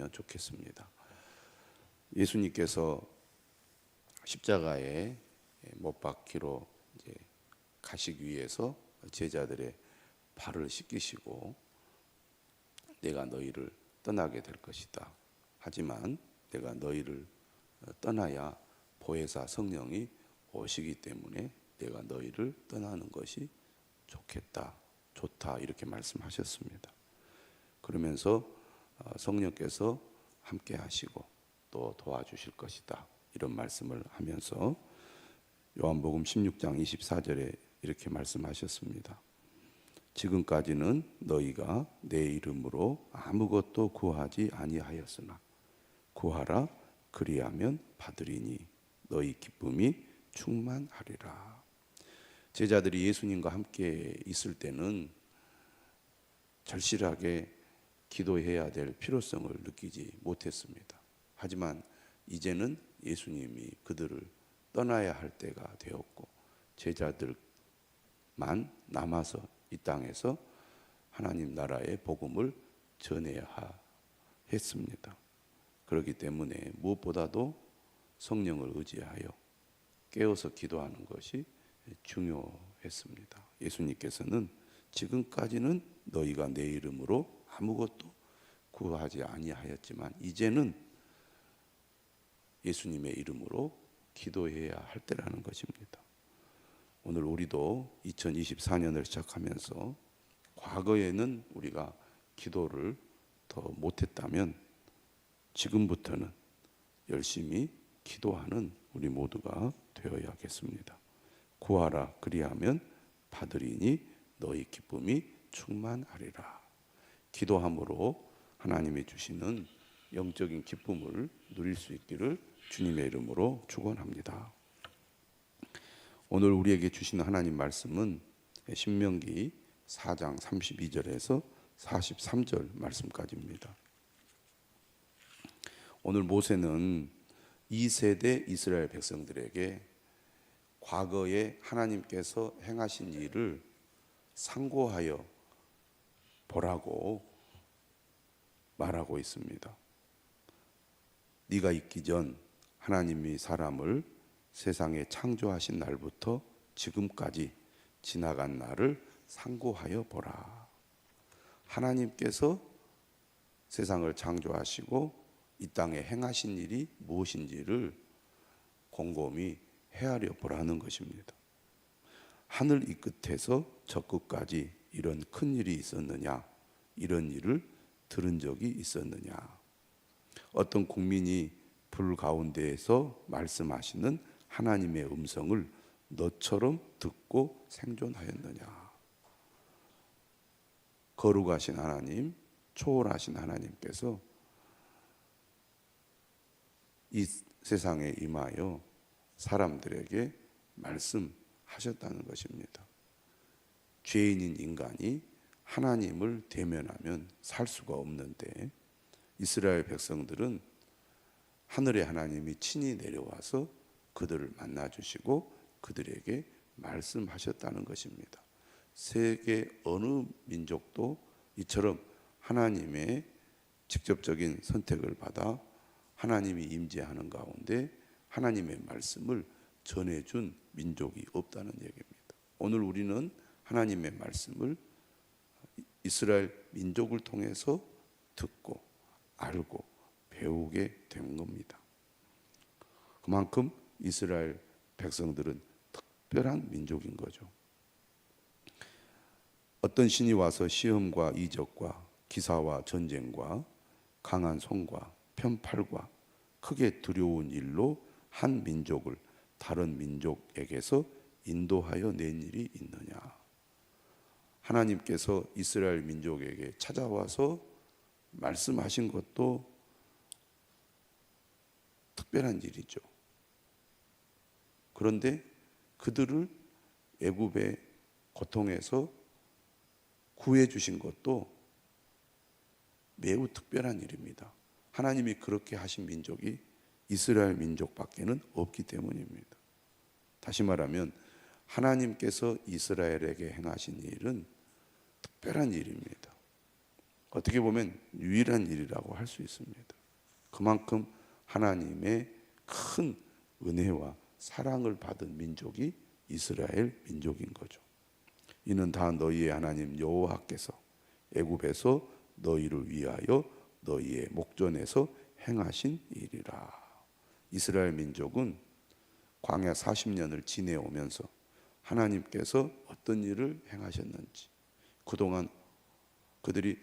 했으면 좋겠습니다. 예수님께서 십자가에 못 박히러 이제 가시기 위해서 제자들의 발을 씻기시고 내가 너희를 떠나게 될 것이다. 하지만 내가 너희를 떠나야 보혜사 성령이 오시기 때문에 내가 너희를 떠나는 것이 좋다 이렇게 말씀하셨습니다. 그러면서 성령께서 함께 하시고 또 도와주실 것이다 이런 말씀을 하면서 요한복음 16장 24절에 이렇게 말씀하셨습니다. 지금까지는 너희가 내 이름으로 아무것도 구하지 아니하였으나 구하라 그리하면 받으리니 너희 기쁨이 충만하리라. 제자들이 예수님과 함께 있을 때는 절실하게 기도해야 될 필요성을 느끼지 못했습니다. 하지만 이제는 예수님이 그들을 떠나야 할 때가 되었고 제자들만 남아서 이 땅에서 하나님 나라의 복음을 전해야 했습니다. 그렇기 때문에 무엇보다도 성령을 의지하여 깨어서 기도하는 것이 중요했습니다. 예수님께서는 지금까지는 너희가 내 이름으로 아무것도 구하지 아니하였지만 이제는 예수님의 이름으로 기도해야 할 때라는 것입니다. 오늘 우리도 2024년을 시작하면서 과거에는 우리가 기도를 더 못했다면 지금부터는 열심히 기도하는 우리 모두가 되어야겠습니다. 구하라 그리하면 받으리니 너희 기쁨이 충만하리라. 기도함으로 하나님이 주시는 영적인 기쁨을 누릴 수 있기를 주님의 이름으로 축원합니다. 오늘 우리에게 주시는 하나님 말씀은 신명기 4장 32절에서 43절 말씀까지입니다. 오늘 모세는 2세대 이스라엘 백성들에게 과거에 하나님께서 행하신 일을 상고하여 보라고 말하고 있습니다. 네가 있기 전 하나님이 사람을 세상에 창조하신 날부터 지금까지 지나간 날을 상고하여 보라. 하나님께서 세상을 창조하시고 이 땅에 행하신 일이 무엇인지를 곰곰이 헤아려 보라는 것입니다. 하늘 이 끝에서 저 끝까지 이런 큰 일이 있었느냐? 이런 일을 들은 적이 있었느냐? 어떤 국민이 불 가운데에서 말씀하시는 하나님의 음성을 너처럼 듣고 생존하였느냐? 거룩하신 하나님, 초월하신 하나님께서 이 세상에 임하여 사람들에게 말씀하셨다는 것입니다. 죄인인 인간이 하나님을 대면하면 살 수가 없는데 이스라엘 백성들은 하늘의 하나님이 친히 내려와서 그들을 만나주시고 그들에게 말씀하셨다는 것입니다. 세계 어느 민족도 이처럼 하나님의 직접적인 선택을 받아 하나님이 임재하는 가운데 하나님의 말씀을 전해준 민족이 없다는 얘기입니다. 오늘 우리는 하나님의 말씀을 이스라엘 민족을 통해서 듣고 알고 배우게 된 겁니다. 그만큼 이스라엘 백성들은 특별한 민족인 거죠. 어떤 신이 와서 시험과 이적과 기사와 전쟁과 강한 손과 편팔과 크게 두려운 일로 한 민족을 다른 민족에게서 인도하여 낸 일이 있느냐? 하나님께서 이스라엘 민족에게 찾아와서 말씀하신 것도 특별한 일이죠. 그런데 그들을 애굽의 고통에서 구해 주신 것도 매우 특별한 일입니다. 하나님이 그렇게 하신 민족이 이스라엘 민족밖에는 없기 때문입니다. 다시 말하면 하나님께서 이스라엘에게 행하신 일은 특별한 일입니다. 어떻게 보면 유일한 일이라고 할 수 있습니다. 그만큼 하나님의 큰 은혜와 사랑을 받은 민족이 이스라엘 민족인 거죠. 이는 다 너희의 하나님 여호와께서 애굽에서 너희를 위하여 너희의 목전에서 행하신 일이라. 이스라엘 민족은 광야 40년을 지내오면서 하나님께서 어떤 일을 행하셨는지, 그동안 그들이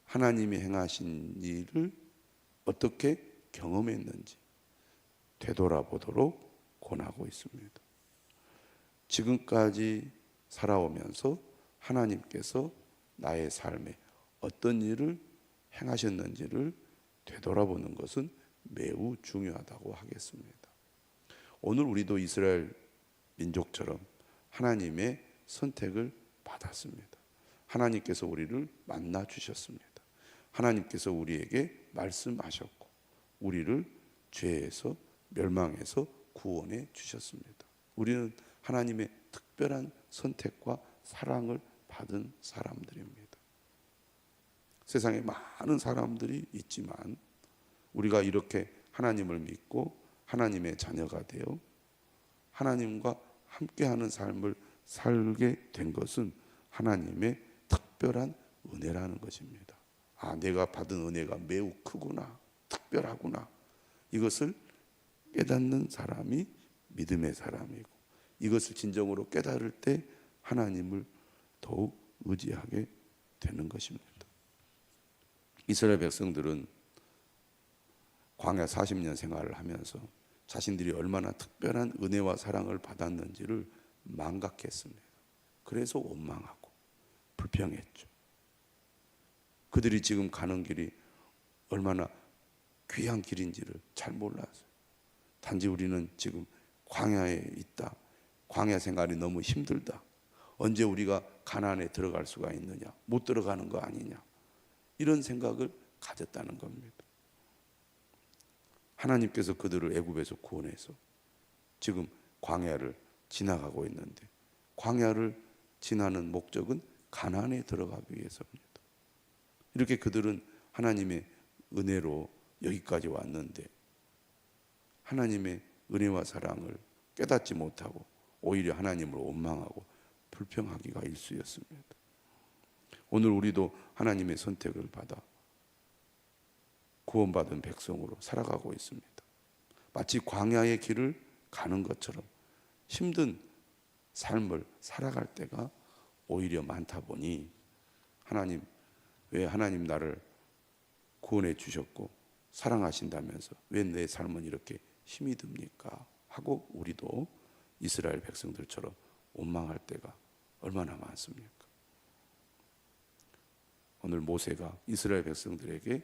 하나님이 행하신 일을 어떻게 경험했는지 되돌아보도록 권하고 있습니다. 지금까지 살아오면서 하나님께서 나의 삶에 어떤 일을 행하셨는지를 되돌아보는 것은 매우 중요하다고 하겠습니다. 오늘 우리도 이스라엘 민족처럼 하나님의 선택을 받았습니다. 하나님께서 우리를 만나 주셨습니다. 하나님께서 우리에게 말씀하셨고 우리를 죄에서 멸망에서 구원해 주셨습니다. 우리는 하나님의 특별한 선택과 사랑을 받은 사람들입니다. 세상에 많은 사람들이 있지만 우리가 이렇게 하나님을 믿고 하나님의 자녀가 되어 하나님과 함께하는 삶을 살게 된 것은 하나님의 특별한 은혜라는 것입니다. 아, 내가 받은 은혜가 매우 크구나, 특별하구나. 이것을 깨닫는 사람이 믿음의 사람이고, 이것을 진정으로 깨달을 때 하나님을 더욱 의지하게 되는 것입니다. 이스라엘 백성들은 광야 40년 생활을 하면서 자신들이 얼마나 특별한 은혜와 사랑을 받았는지를 망각했습니다. 그래서 원망하고 불평했죠. 그들이 지금 가는 길이 얼마나 귀한 길인지를 잘 몰랐어요. 단지 우리는 지금 광야에 있다. 광야 생활이 너무 힘들다. 언제 우리가 가나안에 들어갈 수가 있느냐? 못 들어가는 거 아니냐? 이런 생각을 가졌다는 겁니다. 하나님께서 그들을 애굽에서 구원해서 지금 광야를 지나가고 있는데, 광야를 지나는 목적은 가나안에 들어가기 위해서입니다. 이렇게 그들은 하나님의 은혜로 여기까지 왔는데 하나님의 은혜와 사랑을 깨닫지 못하고 오히려 하나님을 원망하고 불평하기가 일쑤였습니다. 오늘 우리도 하나님의 선택을 받아 구원받은 백성으로 살아가고 있습니다. 마치 광야의 길을 가는 것처럼 힘든 삶을 살아갈 때가 오히려 많다 보니 하나님, 왜 하나님 나를 구원해 주셨고 사랑하신다면서 왜 내 삶은 이렇게 힘이 듭니까? 하고 우리도 이스라엘 백성들처럼 원망할 때가 얼마나 많습니까? 오늘 모세가 이스라엘 백성들에게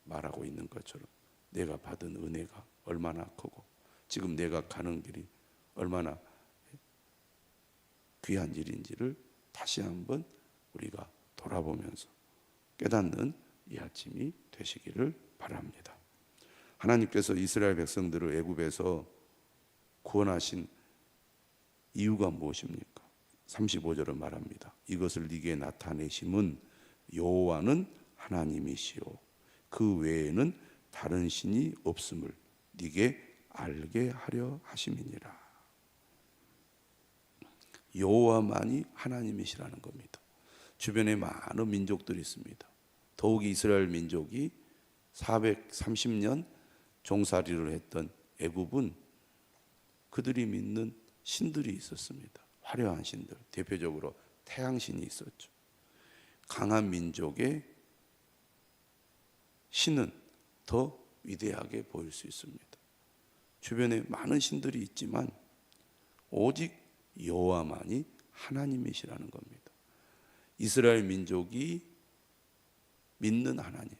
말하고 있는 것처럼 내가 받은 은혜가 얼마나 크고 지금 내가 가는 길이 얼마나 귀한 일인지를 다시 한번 우리가 돌아보면서 깨닫는 이 아침이 되시기를 바랍니다. 하나님께서 이스라엘 백성들을 애굽에서 구원하신 이유가 무엇입니까? 35절은 말합니다. 이것을 네게 나타내심은 여호와는 하나님이시오 그 외에는 다른 신이 없음을 네게 알게 하려 하심이니라. 여호와만이 하나님이시라는 겁니다. 주변에 많은 민족들이 있습니다. 더욱이 이스라엘 민족이 430년 종살이를 했던 애굽은 그들이 믿는 신들이 있었습니다. 화려한 신들, 대표적으로 태양신이 있었죠. 강한 민족의 신은 더 위대하게 보일 수 있습니다. 주변에 많은 신들이 있지만 오직 여호와만이 하나님이시라는 겁니다. 이스라엘 민족이 믿는 하나님,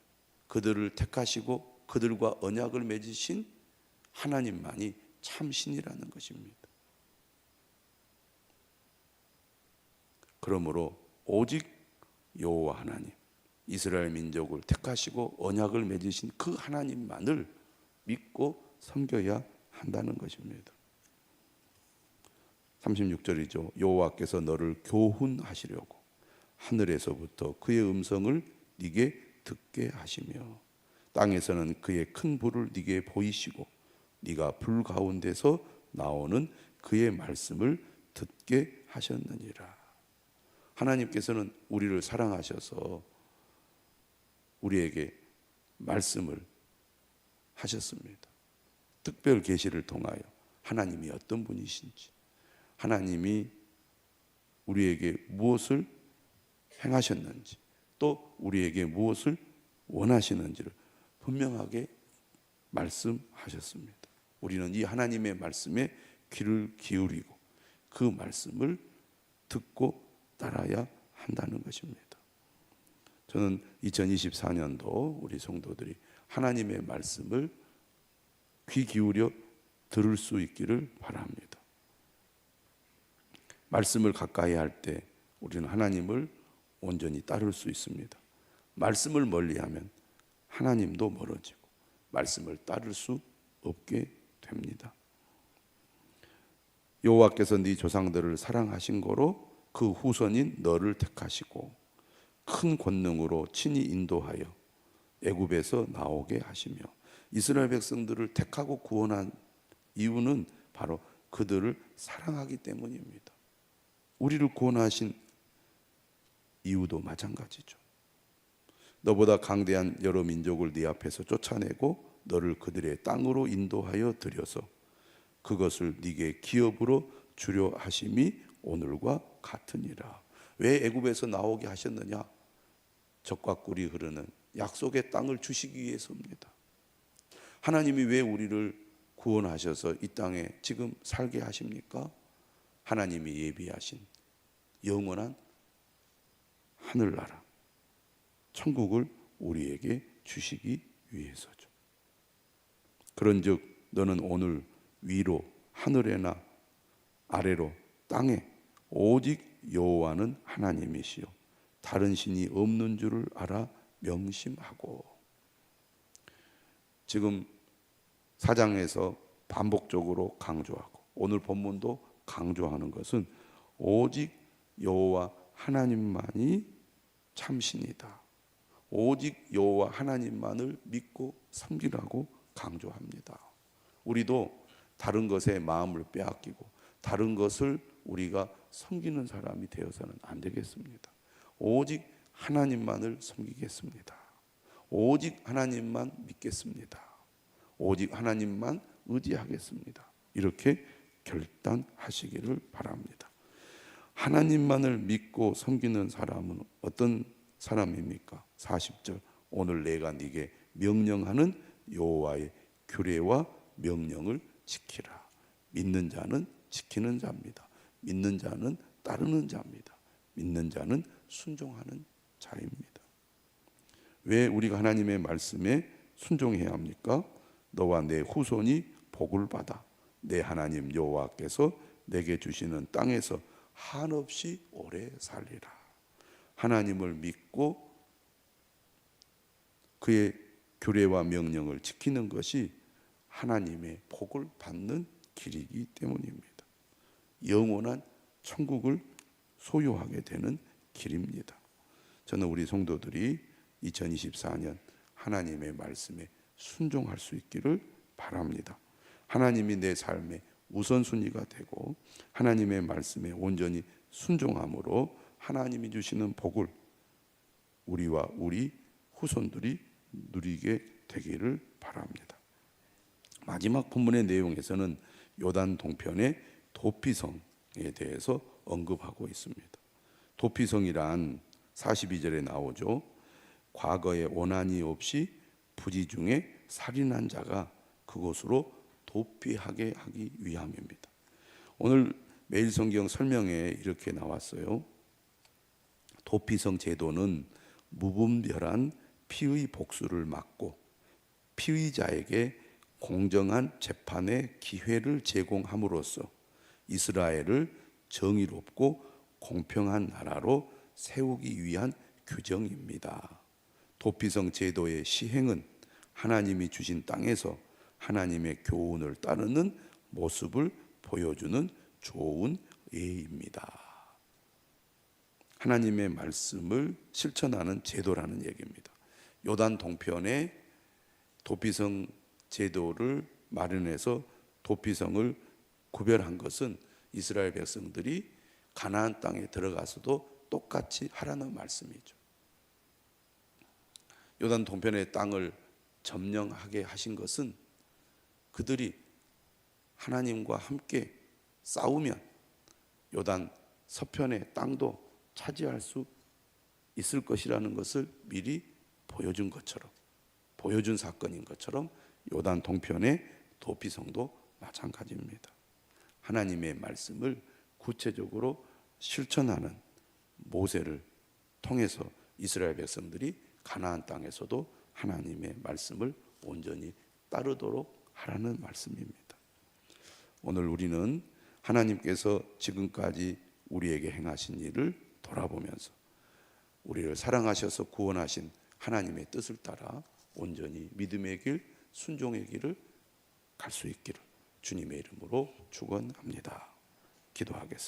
그들을 택하시고 그들과 언약을 맺으신 하나님만이 참 신이라는 것입니다. 그러므로 오직 여호와 하나님, 이스라엘 민족을 택하시고 언약을 맺으신 그 하나님만을 믿고 섬겨야 한다는 것입니다. 36절이죠. 여호와께서 너를 교훈하시려고 하늘에서부터 그의 음성을 네게 듣게 하시며 땅에서는 그의 큰 불을 네게 보이시고 네가 불 가운데서 나오는 그의 말씀을 듣게 하셨느니라. 하나님께서는 우리를 사랑하셔서 우리에게 말씀을 하셨습니다. 특별 계시를 통하여 하나님이 어떤 분이신지, 하나님이 우리에게 무엇을 행하셨는지, 또 우리에게 무엇을 원하시는지를 분명하게 말씀하셨습니다. 우리는 이 하나님의 말씀에 귀를 기울이고 그 말씀을 듣고 따라야 한다는 것입니다. 저는 2024년도 우리 성도들이 하나님의 말씀을 귀 기울여 들을 수 있기를 바랍니다. 말씀을 가까이 할 때 우리는 하나님을 온전히 따를 수 있습니다. 말씀을 멀리하면 하나님도 멀어지고 말씀을 따를 수 없게 됩니다. 여호와께서 네 조상들을 사랑하신 거로 그 후손인 너를 택하시고 큰 권능으로 친히 인도하여 애굽에서 나오게 하시며, 이스라엘 백성들을 택하고 구원한 이유는 바로 그들을 사랑하기 때문입니다. 우리를 구원하신 이유도 마찬가지죠. 너보다 강대한 여러 민족을 네 앞에서 쫓아내고 너를 그들의 땅으로 인도하여 들여서 그것을 네게 기업으로 주려 하심이 오늘과 같으니라. 왜 애굽에서 나오게 하셨느냐? 젖과 꿀이 흐르는 약속의 땅을 주시기 위해서입니다. 하나님이 왜 우리를 구원하셔서 이 땅에 지금 살게 하십니까? 하나님이 예비하신 영원한 하늘나라, 천국을 우리에게 주시기 위해서죠. 그런즉 너는 오늘 위로 하늘에나 아래로 땅에 오직 여호와는 하나님이시요 다른 신이 없는 줄을 알아 명심하고. 지금 사장에서 반복적으로 강조하고 오늘 본문도 강조하는 것은 오직 여호와 하나님만이 참신이다. 오직 여호와 하나님만을 믿고 섬기라고 강조합니다. 우리도 다른 것에 마음을 빼앗기고 다른 것을 우리가 섬기는 사람이 되어서는 안 되겠습니다. 오직 하나님만을 섬기겠습니다. 오직 하나님만 믿겠습니다. 오직 하나님만 의지하겠습니다. 이렇게 결단하시기를 바랍니다. 하나님만을 믿고 섬기는 사람은 어떤 사람입니까? 40절 오늘 내가 네게 명령하는 여호와의 규례와 명령을 지키라. 믿는 자는 지키는 자입니다. 믿는 자는 따르는 자입니다. 믿는 자는 순종하는 자입니다. 왜 우리가 하나님의 말씀에 순종해야 합니까? 너와 내 후손이 복을 받아 내 하나님 여호와께서 내게 주시는 땅에서 한없이 오래 살리라. 하나님을 믿고 그의 규례와 명령을 지키는 것이 하나님의 복을 받는 길이기 때문입니다. 영원한 천국을 소유하게 되는 길입니다. 저는 우리 성도들이 2024년 하나님의 말씀에 순종할 수 있기를 바랍니다. 하나님이 내 삶의 우선순위가 되고 하나님의 말씀에 온전히 순종함으로 하나님이 주시는 복을 우리와 우리 후손들이 누리게 되기를 바랍니다. 마지막 본문의 내용에서는 요단 동편의 도피성에 대해서 언급하고 있습니다. 도피성이란 42절에 나오죠. 과거에 원한이 없이 부지 중에 살인한 자가 그곳으로 도피하게 하기 위함입니다. 오늘 매일 성경 설명에 이렇게 나왔어요. 도피성 제도는 무분별한 피의 복수를 막고 피의자에게 공정한 재판의 기회를 제공함으로써 이스라엘을 정의롭고 공평한 나라로 세우기 위한 규정입니다. 도피성 제도의 시행은 하나님이 주신 땅에서 하나님의 교훈을 따르는 모습을 보여주는 좋은 예입니다. 하나님의 말씀을 실천하는 제도라는 얘기입니다. 요단 동편에 도피성 제도를 마련해서 도피성을 구별한 것은 이스라엘 백성들이 가나안 땅에 들어가서도 똑같이 하라는 말씀이죠. 요단 동편의 땅을 점령하게 하신 것은 그들이 하나님과 함께 싸우면 요단 서편의 땅도 차지할 수 있을 것이라는 것을 미리 보여준 것처럼, 보여준 사건인 것처럼 요단 동편의 도피성도 마찬가지입니다. 하나님의 말씀을 구체적으로 실천하는 모세를 통해서 이스라엘 백성들이 가나안 땅에서도 하나님의 말씀을 온전히 따르도록 하라는 말씀입니다. 오늘 우리는 하나님께서 지금까지 우리에게 행하신 일을 돌아보면서 우리를 사랑하셔서 구원하신 하나님의 뜻을 따라 온전히 믿음의 길, 순종의 길을 갈 수 있기를 주님의 이름으로 축원합니다. 기도하겠습니다.